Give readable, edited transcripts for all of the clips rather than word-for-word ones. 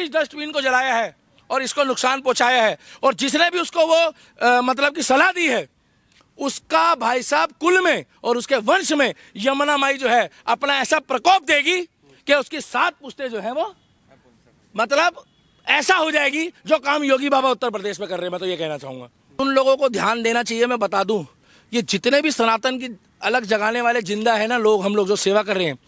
इस डस्टबिन को जलाया है और इसको नुकसान पहुंचाया है, और जिसने भी उसको वो मतलब की सलाह दी है, उसका भाई साहब कुल में और उसके वंश में यमुना माई जो है अपना ऐसा प्रकोप देगी कि उसकी 7 पुश्तें जो है वो मतलब ऐसा हो जाएगी जो काम योगी बाबा उत्तर प्रदेश में कर रहे हैं। मैं तो ये कहना चाहूंगा उन लोगों को ध्यान देना चाहिए। मैं बता दूं, ये जितने भी सनातन की अलग जगाने वाले जिंदा है ना लोग, हम लोग जो सेवा कर रहे हैं,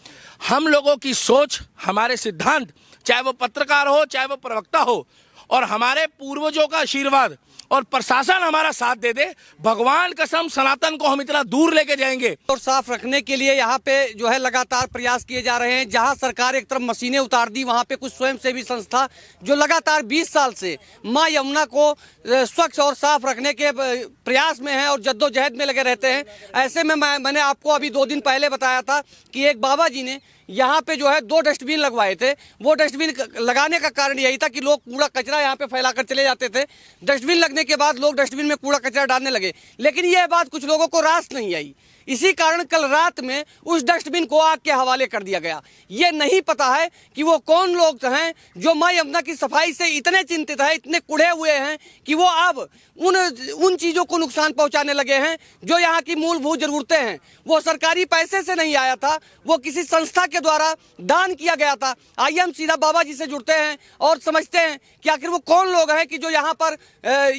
हम लोगों की सोच, हमारे सिद्धांत, चाहे वो पत्रकार हो चाहे वो प्रवक्ता हो, और हमारे पूर्वजों का आशीर्वाद और प्रशासन हमारा साथ दे दे, भगवान कसम सनातन को हम इतना दूर लेके जाएंगे। और साफ रखने के लिए यहाँ पे जो है लगातार प्रयास किए जा रहे हैं। जहाँ सरकार एक तरफ मशीनें उतार दी, वहाँ पे कुछ स्वयंसेवी संस्था जो लगातार 20 साल से माँ यमुना को स्वच्छ और साफ रखने के प्रयास में हैं और जद्दोजहद में लगे रहते हैं। ऐसे में मैंने आपको अभी 2 दिन पहले बताया था कि एक बाबा जी ने यहाँ पे जो है 2 डस्टबिन लगवाए थे। वो डस्टबिन लगाने का कारण यही था कि लोग कूड़ा कचरा यहाँ पे फैलाकर चले जाते थे। डस्टबिन लगने के बाद लोग डस्टबिन में कूड़ा कचरा डालने लगे, लेकिन यह बात कुछ लोगों को रास नहीं आई। इसी कारण कल रात में उस डस्टबिन को आग के हवाले कर दिया गया। ये नहीं पता है कि वो कौन लोग हैं जो माँ यमुना की सफाई से इतने चिंतित हैं, इतने कुढ़े हुए हैं कि वो अब उन चीज़ों को नुकसान पहुंचाने लगे हैं जो यहाँ की मूलभूत जरूरतें हैं। वो सरकारी पैसे से नहीं आया था, वो किसी संस्था के द्वारा दान किया गया था। आइए हम सीधा बाबा जी से जुड़ते हैं और समझते हैं कि आखिर वो कौन लोग हैं कि जो यहाँ पर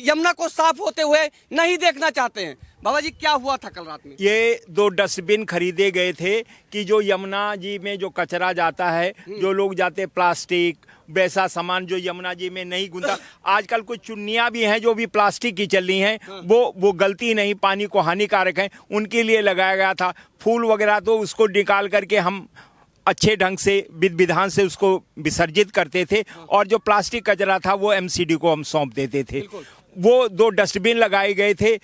यमुना को साफ होते हुए नहीं देखना चाहते हैं। बाबा जी, क्या हुआ था कल रात में? ये 2 डस्टबिन खरीदे गए थे कि जो यमुना जी में जो कचरा जाता है, जो लोग जाते प्लास्टिक वैसा सामान जो यमुना जी में नहीं घुलता। आजकल कुछ चुन्नियाँ भी हैं जो भी प्लास्टिक की चल रही हैं, वो गलती नहीं, पानी को हानिकारक हैं, उनके लिए लगाया गया था। फूल वगैरह तो उसको निकाल करके हम अच्छे ढंग से विधि विधान से उसको विसर्जित करते थे, और जो प्लास्टिक कचरा था वो एमसीडी को हम सौंप देते थे। वो 2 डस्टबिन लगाए गए थे।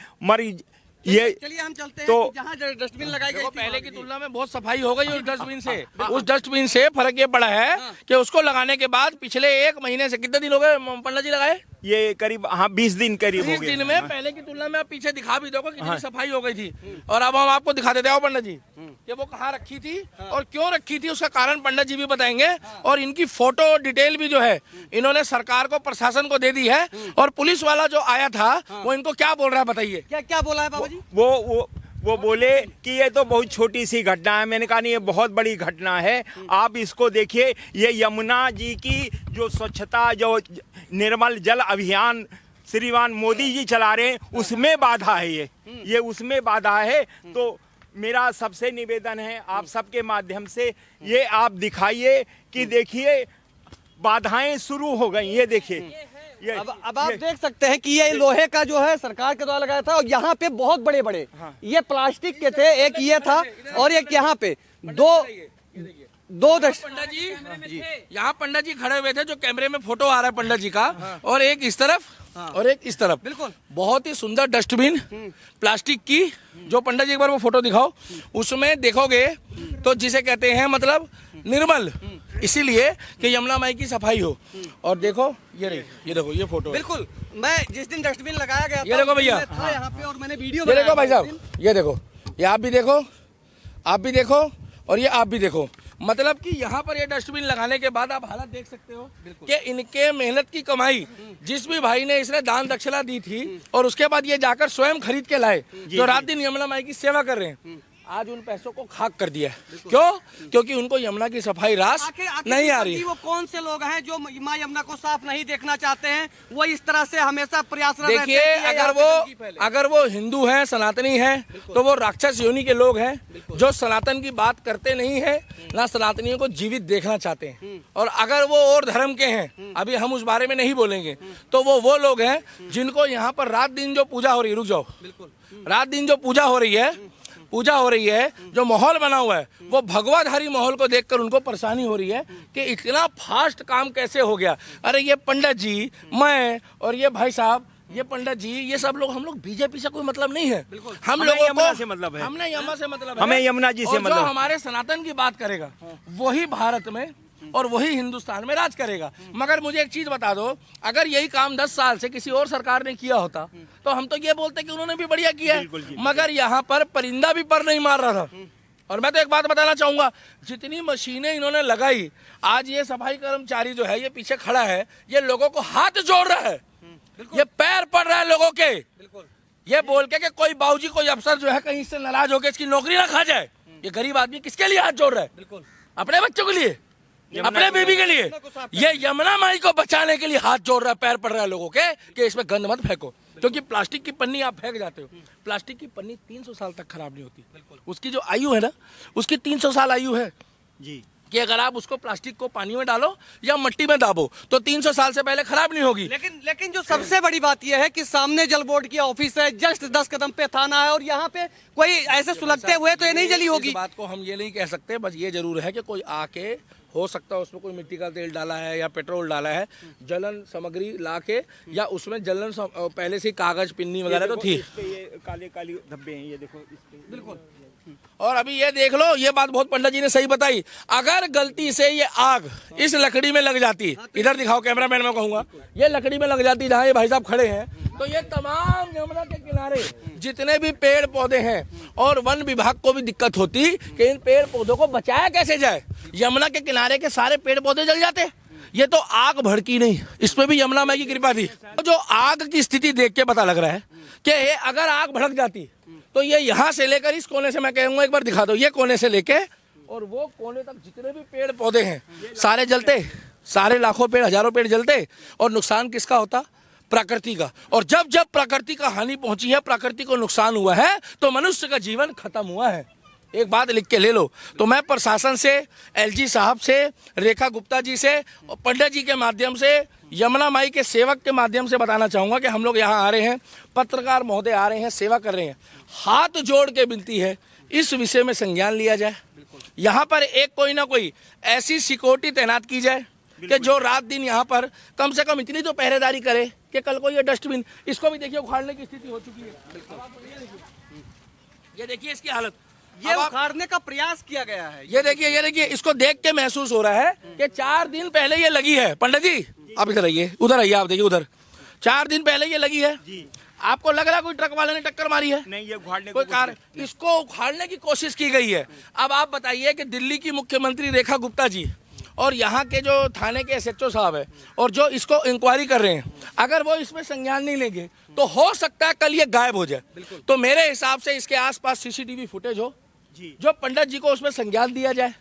ये चलिए हम चलते हैं तो जहाँ डस्टबिन लगाई गई थी पहले की तुलना में बहुत सफाई हो गई उस डस्टबिन से। उस डस्टबिन से फर्क ये पड़ा है कि उसको लगाने के बाद पिछले 1 महीने से, कितने दिन हो गए पंडित जी लगाए? ये करीब 20 दिन करीब हो 20 दिन में पहले की तुलना में आप पीछे दिखा भी दोगे कितनी सफाई हो गई थी। और अब हम आपको दिखा देते हैं पंडित जी कि वो कहाँ रखी थी और क्यों रखी थी, उसका कारण पंडित जी भी बताएंगे। और इनकी फोटो डिटेल भी जो है इन्होंने सरकार को, प्रशासन को दे दी है। और पुलिस वाला जो आया था वो इनको क्या बोल रहा है बताइए? क्या बोला है बाबा जी? वो बोले कि ये तो बहुत छोटी सी घटना है। मैंने कहा नहीं, ये बहुत बड़ी घटना है। आप इसको देखिए, ये यमुना जी की जो स्वच्छता, जो निर्मल जल अभियान श्रीमान मोदी जी चला रहे हैं, उसमें बाधा है। ये उसमें बाधा है। तो मेरा सबसे निवेदन है आप सबके माध्यम से, ये आप दिखाइए कि देखिए बाधाएं शुरू हो गई। ये देखिए, अब आप देख सकते हैं कि ये लोहे का जो है सरकार के द्वारा लगाया था, और यहाँ पे बहुत बड़े बड़े ये प्लास्टिक के थे। एक ये था और एक यहाँ पे दो पंडित जी यहाँ पंडित जी खड़े हुए थे, जो कैमरे में फोटो आ रहा है पंडित जी का, और एक इस तरफ और एक इस तरफ। बिल्कुल बहुत ही सुंदर डस्टबिन प्लास्टिक की, जो पंडित जी एक बार वो फोटो दिखाओ, उसमें देखोगे तो जिसे कहते हैं मतलब निर्मल, इसीलिए कि यमुना माई की सफाई हो। और देखो ये देखो ये फोटो। बिल्कुल, मैं जिस दिन डस्टबिन लगाया गया ये देखो भैया था यहाँ पे, और मैंने वीडियो ये देखो भाई साहब, ये देखो, ये आप भी देखो, आप भी देखो, और ये आप भी देखो। मतलब कि यहाँ पर ये डस्टबिन लगाने के बाद आप हालत देख सकते हो कि इनके मेहनत की कमाई, जिस भी भाई ने इसने दान दक्षिणा दी थी और उसके बाद ये जाकर स्वयं खरीद के लाए, जो रात दिन यमुना माई की सेवा कर रहे हैं, आज उन पैसों को खाक कर दिया है। क्यों? क्योंकि उनको यमुना की सफाई रास नहीं आ रही। वो कौन से लोग हैं जो माँ यमुना को साफ नहीं देखना चाहते हैं? वो इस तरह से हमेशा प्रयासरत रहते हैं। देखिए, अगर वो हिंदू हैं, सनातनी हैं, तो वो राक्षस योनि के लोग हैं जो सनातन की बात करते नहीं है, ना सनातनियों को जीवित देखना चाहते हैं। और अगर वो और धर्म के हैं, अभी हम उस बारे में नहीं बोलेंगे, तो वो लोग हैं जिनको यहाँ पर रात दिन जो पूजा हो रही है, रुक जाओ, रात दिन जो पूजा हो रही है, जो माहौल बना हुआ है, वो भगवाधारी माहौल को देखकर उनको परेशानी हो रही है कि इतना फास्ट काम कैसे हो गया। अरे ये पंडित जी, मैं और ये भाई साहब, ये पंडित जी, ये सब लोग, हम लोग बीजेपी से कोई मतलब नहीं है। हम लोगों को से मतलब है, हमने यमुना से मतलब है, हमें यमुना जी से मतलब। जो हमारे सनातन की बात करेगा वही भारत में और वही हिंदुस्तान में राज करेगा। मगर मुझे एक चीज बता दो, अगर यही काम 10 साल से किसी और सरकार ने किया होता तो हम तो ये बोलते कि उन्होंने भी बढ़िया किया है। मगर यहाँ पर परिंदा भी पर नहीं मार रहा था, और मैं तो एक बात बताना चाहूंगा, जितनी मशीनें इन्होंने लगाई, आज ये सफाई कर्मचारी जो है ये पीछे खड़ा है, ये लोगों को हाथ जोड़ रहा है, ये पैर पड़ रहा है लोगों के, ये बोल के कि कोई बाबूजी कोई अफसर जो है कहीं से नाराज होकर इसकी नौकरी ना खा जाए। ये गरीब आदमी किसके लिए हाथ जोड़ रहा है? बिल्कुल अपने बच्चों के लिए, अपने बीबी के लिए। ये यमुना माई को बचाने के लिए हाथ जोड़ रहा है, पैर पड़ रहा है लोगों के कि इसमें गंद मत फेंको, क्योंकि प्लास्टिक की पन्नी आप फेंक जाते हो, प्लास्टिक की पन्नी 300 साल तक खराब नहीं होती। उसकी जो आयु है ना, उसकी 300 साल आयु है जी, कि अगर आप उसको प्लास्टिक को पानी में डालो या मिट्टी में दाबो तो 300 साल से पहले खराब नहीं होगी। लेकिन जो सबसे बड़ी बात यह है कि सामने जल बोर्ड की ऑफिस है, जस्ट 10 कदम पे थाना है, और यहाँ पे कोई ऐसे सुलगते हुए तो ये नहीं जली होगी। इस बात को हम ये नहीं कह सकते, बस ये जरूर है कि कोई आके, हो सकता है उसमें कोई मिट्टी का तेल डाला है या पेट्रोल डाला है, जलन सामग्री ला के, या उसमें जलन पहले से कागज पिन्नी वगैरह तो थी। इस पे ये काले काले धब्बे हैं, ये देखो इस पे। बिल्कुल। और अभी ये देख लो, ये बात बहुत पंडित जी ने सही बताई, अगर गलती से ये आग इस लकड़ी में लग जाती, इधर दिखाओ कैमरामैन, मैं कहूंगा ये लकड़ी में लग जाती जहाँ ये भाई साहब खड़े हैं, तो ये तमाम यमुना के किनारे जितने भी पेड़ पौधे हैं, और वन विभाग को भी दिक्कत होती कि इन पेड़ पौधों को बचाया कैसे जाए। यमुना के किनारे के सारे पेड़ पौधे जल जाते। ये तो आग भड़की नहीं, इसमें भी यमुना माई की कृपा थी। जो आग की स्थिति देख के पता लग रहा है कि अगर आग भड़क जाती तो ये यहाँ से लेकर इस कोने से, मैं कहूंगा एक बार दिखा दो, ये कोने से लेके और वो कोने तक जितने भी पेड़ पौधे हैं सारे जलते, सारे लाखों पेड़, हजारों पेड़ जलते। और नुकसान किसका होता? प्रकृति का। और जब जब प्रकृति का हानि पहुंची है, प्रकृति को नुकसान हुआ है, तो मनुष्य का जीवन खत्म हुआ है। एक बात लिख के ले लो। तो मैं प्रशासन से, एलजी साहब से, रेखा गुप्ता जी से, और पंडित जी के माध्यम से, यमुना माई के सेवक के माध्यम से बताना चाहूंगा कि हम लोग यहाँ आ रहे हैं, पत्रकार महोदय आ रहे हैं, सेवा कर रहे हैं, हाथ जोड़ के विनती है इस विषय में संज्ञान लिया जाए। यहाँ पर एक कोई ना कोई ऐसी सिक्योरिटी तैनात की जाए कि जो रात दिन यहाँ पर कम से कम इतनी तो पहरेदारी करे कि कल को ये डस्टबिन, इसको भी देखिए उखाड़ने की स्थिति हो चुकी है। ये देखिए इसकी हालत, ये उखाड़ने का प्रयास किया गया है। ये देखिए इसको देख के महसूस हो रहा है कि 4 दिन पहले ये लगी है। पंडित जी आप इधर आइए, उधर आइए, आप देखिए उधर, 4 दिन पहले ये लगी है जी। आपको लग रहा है कोई ट्रक वाले ने टक्कर मारी है? नहीं, ये उखाड़ने कोई कार, इसको उखाड़ने की कोशिश की गई है। अब आप बताइए कि दिल्ली की मुख्यमंत्री रेखा गुप्ता जी और यहाँ के जो थाने के एसएचओ साहब है और जो इसको इंक्वायरी कर रहे हैं, अगर वो इसमें संज्ञान नहीं लेंगे तो हो सकता है कल ये गायब हो जाए। तो मेरे हिसाब से इसके आसपास सीसीटीवी फुटेज हो, जो पंडित जी को उसमें संज्ञान दिया जाए,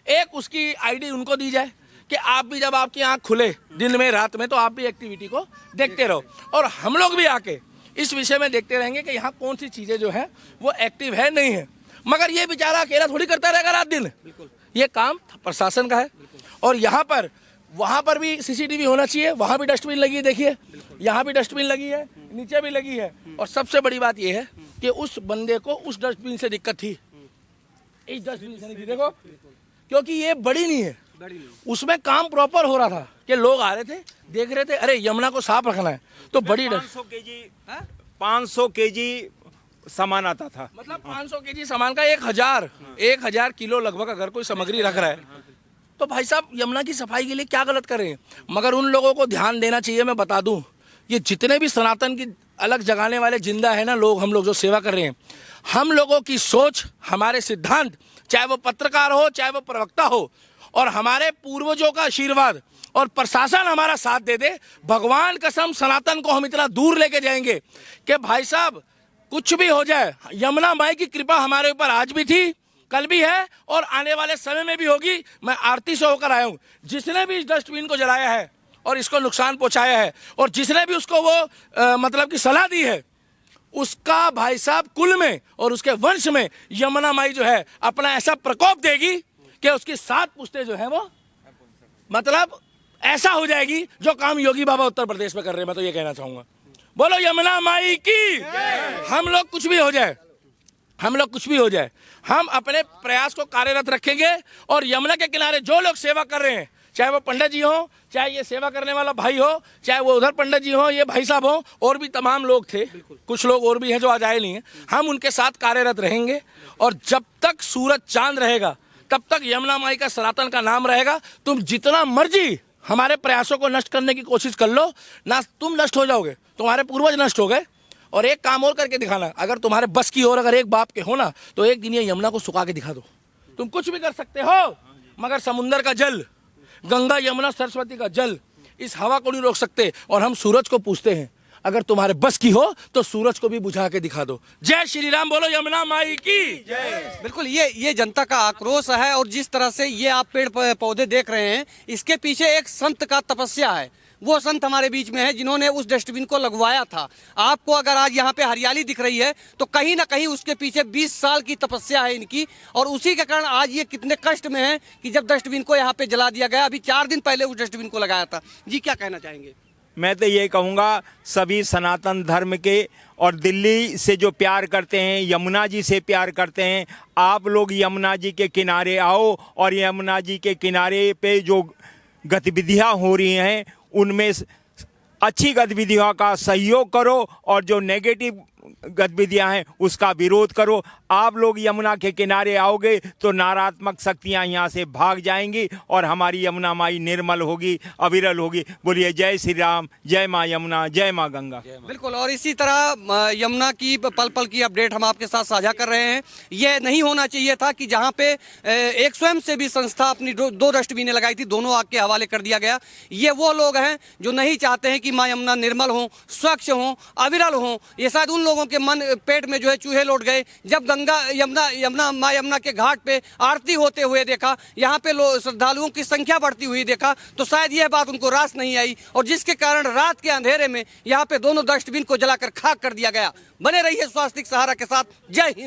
एक उसकी आईडी उनको दी जाए कि आप भी जब आपकी आंख खुले दिन में रात में तो आप भी एक्टिविटी को देखते रहो, और हम लोग भी आके इस विषय में देखते रहेंगे कि यहाँ कौन सी चीजें जो है वो एक्टिव है नहीं है। मगर ये बेचारा अकेला थोड़ी करता रहेगा रात दिन, ये काम प्रशासन का है। और यहाँ पर वहाँ पर भी सीसीटीवी होना चाहिए, वहाँ भी डस्टबिन लगी है, देखिए यहाँ भी डस्टबिन लगी है, नीचे भी लगी है। और सबसे बड़ी बात यह है कि उस बंदे को उस डस्टबिन से दिक्कत थी, इस डस्टबिन से नहीं थी। देखो, क्योंकि ये बड़ी नहीं है, उसमें काम प्रॉपर हो रहा था कि लोग आ रहे थे, देख रहे थे, अरे यमुना को साफ रखना है तो बड़ी 500 केजी सामान आता था। मतलब 500 केजी सामान का 1000 किलो लगभग अगर कोई सामग्री रख रहा है तो भाई साहब यमुना की सफाई के लिए क्या गलत कर रहे हैं। मगर उन लोगों को ध्यान देना चाहिए। मैं बता दूं, ये जितने भी सनातन की अलग जगाने वाले जिंदा है ना लोग, हम लोग जो सेवा कर रहे हैं, हम लोगों की सोच, हमारे सिद्धांत, चाहे वो पत्रकार हो चाहे वो प्रवक्ता हो, और हमारे पूर्वजों का आशीर्वाद और प्रशासन हमारा साथ दे दे, भगवान कसम सनातन को हम इतना दूर लेके जाएंगे कि भाई साहब कुछ भी हो जाए, यमुना माई की कृपा हमारे ऊपर आज भी थी, कल भी है और आने वाले समय में भी होगी। मैं आरती से होकर आया हूं, जिसने भी इस डस्टबिन को जलाया है और इसको नुकसान पहुंचाया है, और जिसने भी उसको वो मतलब की सलाह दी है, उसका भाई साहब कुल में और उसके वंश में यमुना माई जो है अपना ऐसा प्रकोप देगी कि उसकी 7 पुश्तें जो है वो मतलब ऐसा हो जाएगी जो काम योगी बाबा उत्तर प्रदेश में कर रहे हैं। मैं तो ये कहना चाहूंगा, बोलो यमुना माई की। हम लोग कुछ भी हो जाए, हम अपने प्रयास को कार्यरत रखेंगे, और यमुना के किनारे जो लोग सेवा कर रहे हैं, चाहे वो पंडित जी हो, चाहे ये सेवा करने वाला भाई हो, चाहे वो उधर पंडित जी हो, ये भाई साहब हो, और भी तमाम लोग थे, कुछ लोग और भी हैं जो आज आए नहीं है, हम उनके साथ कार्यरत रहेंगे। और जब तक सूरज चांद रहेगा तब तक यमुना माई का सनातन का नाम रहेगा। तुम जितना मर्जी हमारे प्रयासों को नष्ट करने की कोशिश कर लो ना, तुम नष्ट हो जाओगे, तुम्हारे पूर्वज नष्ट हो गए। और एक काम और करके दिखाना, अगर तुम्हारे बस की और अगर एक बाप के हो ना, तो एक दिन ये यमुना को सुखा के दिखा दो। तुम कुछ भी कर सकते हो, मगर समुंदर का जल, गंगा यमुना सरस्वती का जल इस हवा को नहीं रोक सकते। और हम सूरज को पूछते हैं, अगर तुम्हारे बस की हो तो सूरज को भी बुझा के दिखा दो। जय श्री राम बोलो, यमुना माई की जय। बिल्कुल, ये जनता का आक्रोश है। और जिस तरह से ये आप पेड़ पौधे देख रहे हैं, इसके पीछे एक संत का तपस्या है। वो संत हमारे बीच में है जिन्होंने उस डस्टबिन को लगवाया था। आपको अगर आज यहाँ पे हरियाली दिख रही है तो कहीं ना कहीं उसके पीछे 20 साल की तपस्या है इनकी, और उसी के कारण आज ये कितने कष्ट में है कि जब डस्टबिन को यहाँ पे जला दिया गया। अभी 4 दिन पहले उस डस्टबिन को लगाया था। जी, क्या कहना चाहेंगे? मैं तो ये कहूँगा, सभी सनातन धर्म के और दिल्ली से जो प्यार करते हैं, यमुना जी से प्यार करते हैं, आप लोग यमुना जी के किनारे आओ और यमुना जी के किनारे पे जो गतिविधियाँ हो रही हैं उनमें अच्छी गतिविधियों का सहयोग करो और जो नेगेटिव गतिविधियां हैं उसका विरोध करो। आप लोग यमुना के किनारे आओगे तो नकारात्मक शक्तियां यहाँ से भाग जाएंगी और हमारी यमुना माई निर्मल होगी, अविरल होगी। बोलिए जय श्री राम, जय माँ यमुना, जय माँ गंगा। बिल्कुल, और इसी तरह यमुना की पल पल की अपडेट हम आपके साथ साझा कर रहे हैं। यह नहीं होना चाहिए था कि जहाँ पे एक स्वयं सेवी संस्था अपनी 2 डस्टबिनें लगाई थी, दोनों आग के हवाले कर दिया गया। ये वो लोग हैं जो नहीं चाहते हैं कि माँ यमुना निर्मल हो, स्वच्छ हो, अविरल हो। ये शायद उन लोगों के मन पेट में जो है चूहे लौट गए जब गंगा यमुना माँ यमुना के घाट पे आरती होते हुए देखा, यहाँ पे श्रद्धालुओं की संख्या बढ़ती हुई देखा, तो शायद यह बात उनको रास नहीं आई, और जिसके कारण रात के अंधेरे में यहाँ पे दोनों डस्टबिन को जलाकर खाक कर दिया गया। बने रहिए स्वास्तिक सहारा के साथ। जय हिंद।